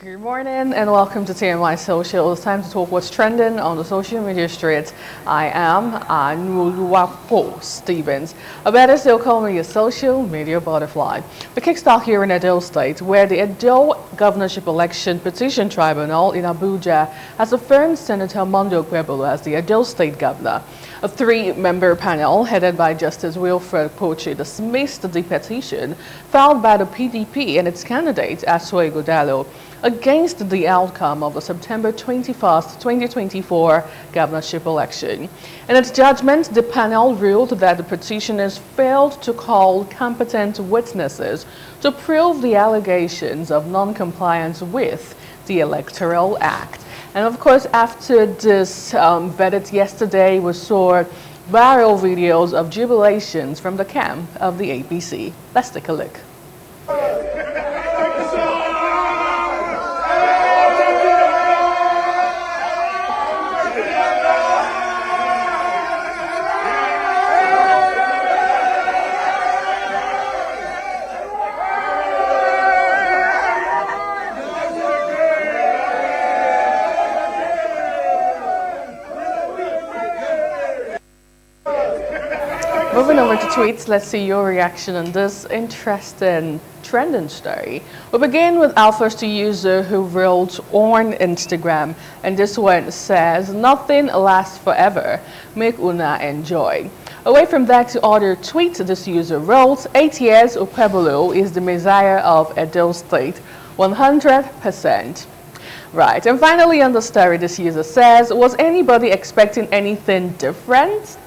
Good morning and welcome to TMI Social. It's time to talk what's trending on the social media streets. I am Nuhu Stevens. I better still call me a social media butterfly. We kickstart here in Edo State, where the Edo Governorship Election Petition Tribunal in Abuja has affirmed Senator Okpebholo as the Edo State Governor. A three-member panel headed by Justice Wilfred Kpochi dismissed the petition filed by the PDP and its candidate Asue Ighodalo against the outcome of the September 21st, 2024 governorship election. In its judgment, the panel ruled that the petitioners failed to call competent witnesses to prove the allegations of non-compliance with the Electoral Act. And of course, after this verdict yesterday, we saw viral videos of jubilations from the camp of the APC. Let's take a look. Moving over to tweets, let's see your reaction on this interesting trending story. We begin with our first user who wrote on Instagram, and this one says, "Nothing lasts forever. Make una enjoy." Away from that to other tweets, this user wrote, 8 years Okpebholo is the Messiah of Edo State, 100%. Right, and finally on the story, this user says, "Was anybody expecting anything different?"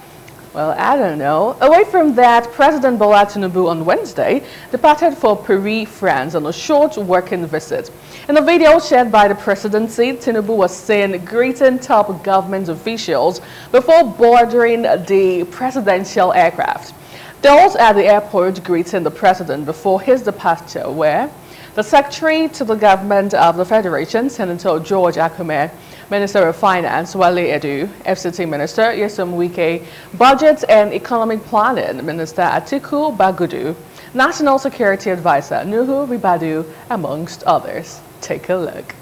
Well, I don't know. Away from that, President Bola Tinubu on Wednesday departed for Paris, France on a short working visit. In a video shared by the Presidency, Tinubu was seen greeting top government officials before boarding the presidential aircraft. Those at the airport greeting the president before his departure were the Secretary to the Government of the Federation, Senator George Akume, Minister of Finance, Wale Edun, FCT Minister Nyesom Wike, Budget and Economic Planning, Minister Atiku Bagudu, National Security Advisor Nuhu Ribadu, amongst others. Take a look.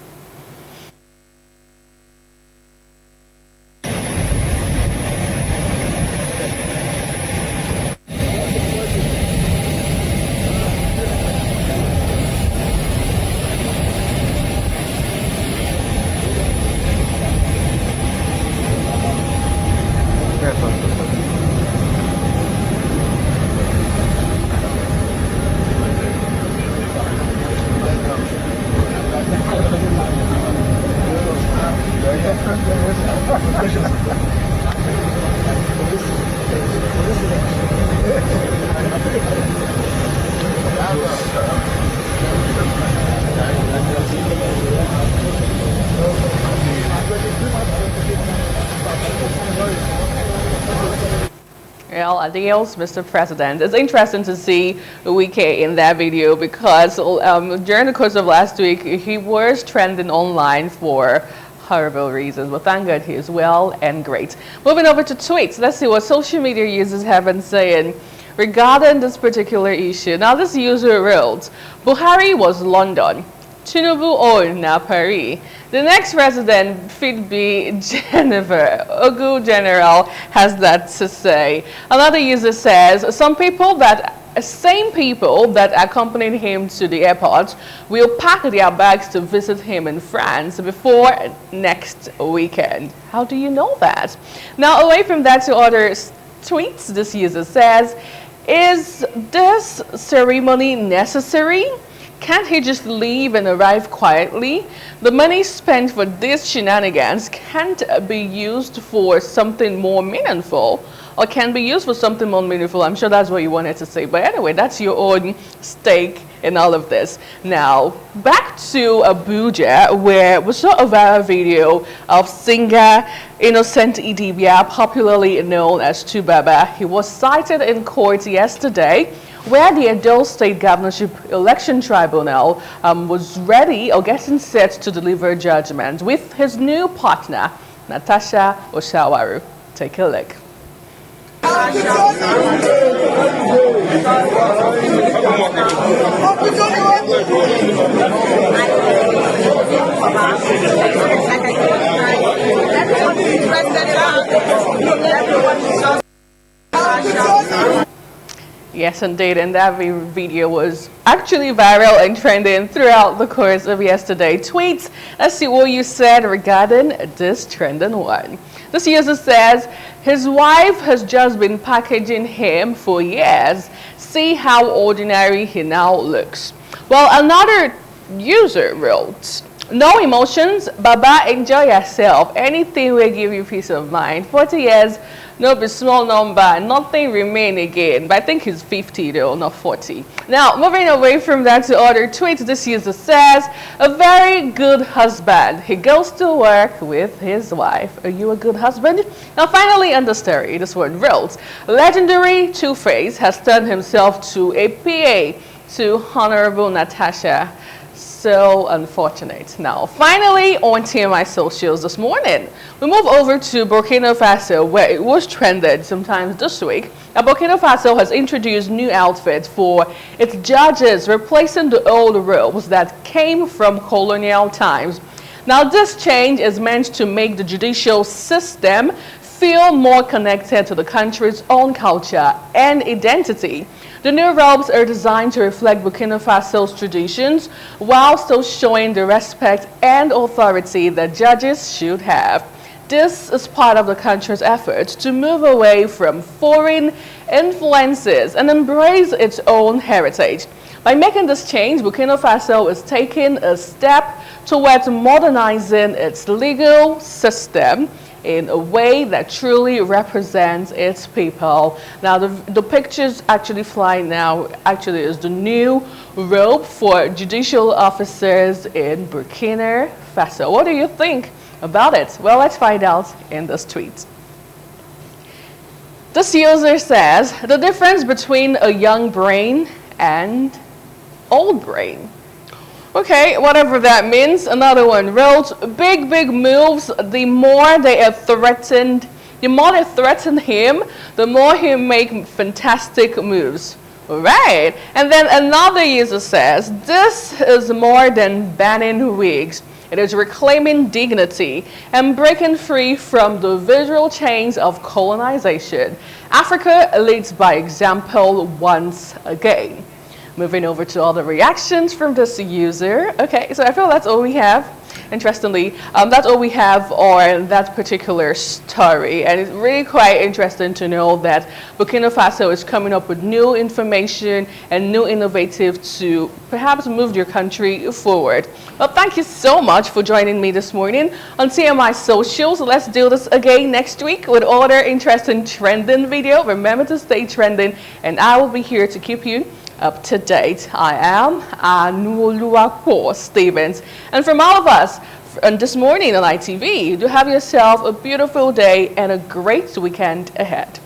Well, adios, Mr. President. It's interesting to see Wike in that video because during the course of last week, he was trending online for horrible reasons. But thank God he is well and great. Moving over to tweets, let's see what social media users have been saying regarding this particular issue. Now, this user wrote, "Buhari was London. Tinubu owned now Paris. The next president should be Jennifer. Ogu General has that to say." Another user says, same people that accompanied him to the airport will pack their bags to visit him in France before next weekend. How do you know that? Now, away from that to other tweets, this user says, "Is this ceremony necessary? Can't he just leave and arrive quietly? The money spent for these shenanigans can't be used for something more meaningful, or can be used for something more meaningful." I'm sure that's what you wanted to say. But anyway, that's your own stake in all of this. Now, back to Abuja, where we saw a viral video of singer Innocent Idibia, popularly known as Tubaba. He was cited in court yesterday, where the Edo State Governorship Election Tribunal was ready or getting set to deliver judgment with his new partner, Natasha Oshawaru. Take a look. Yes, indeed, and that video was actually viral and trending throughout the course of yesterday. Tweets, let's see what you said regarding this trending one. This user says, his wife has just been packaging him for years. See how ordinary he now looks. Well, another user wrote, no emotions, Baba, enjoy yourself. Anything will give you peace of mind. 40 years, no be small number, nothing remain again. But I think he's 50 though, not 40. Now, moving away from that to other tweets, this user says, a very good husband. He goes to work with his wife. Are you a good husband? Now, finally, on the story, this one wrote, legendary Two-Face has turned himself to a PA to Honorable Natasha. So unfortunate. Now, finally, on TMI socials this morning, we move over to Burkina Faso, where it was trended sometimes this week. Now, Burkina Faso has introduced new outfits for its judges, replacing the old robes that came from colonial times. Now, this change is meant to make the judicial system feel more connected to the country's own culture and identity. The new robes are designed to reflect Burkina Faso's traditions while still showing the respect and authority that judges should have. This is part of the country's efforts to move away from foreign influences and embrace its own heritage. By making this change, Burkina Faso is taking a step towards modernizing its legal system in a way that truly represents its people. Now, the pictures actually flying now actually is the new robe for judicial officers in Burkina Faso. What do you think about it? Well, let's find out in this tweet. This user says, the difference between a young brain and old brain. Okay, whatever that means. Another one wrote, big moves, the more they threaten him, the more he make fantastic moves. Right. And then another user says, this is more than banning wigs. It is reclaiming dignity and breaking free from the visual chains of colonization. Africa leads by example once again. Moving over to all the reactions from this user. Okay, so I feel that's all we have. Interestingly, that's all we have on that particular story. And it's really quite interesting to know that Burkina Faso is coming up with new information and new innovative to perhaps move your country forward. Well, thank you so much for joining me this morning on TMI Socials. Let's do this again next week with other interesting trending video. Remember to stay trending, and I will be here to keep you up to date. I am Anuoluwapo Stevens, and from all of us this morning on ITV, do have yourself a beautiful day and a great weekend ahead.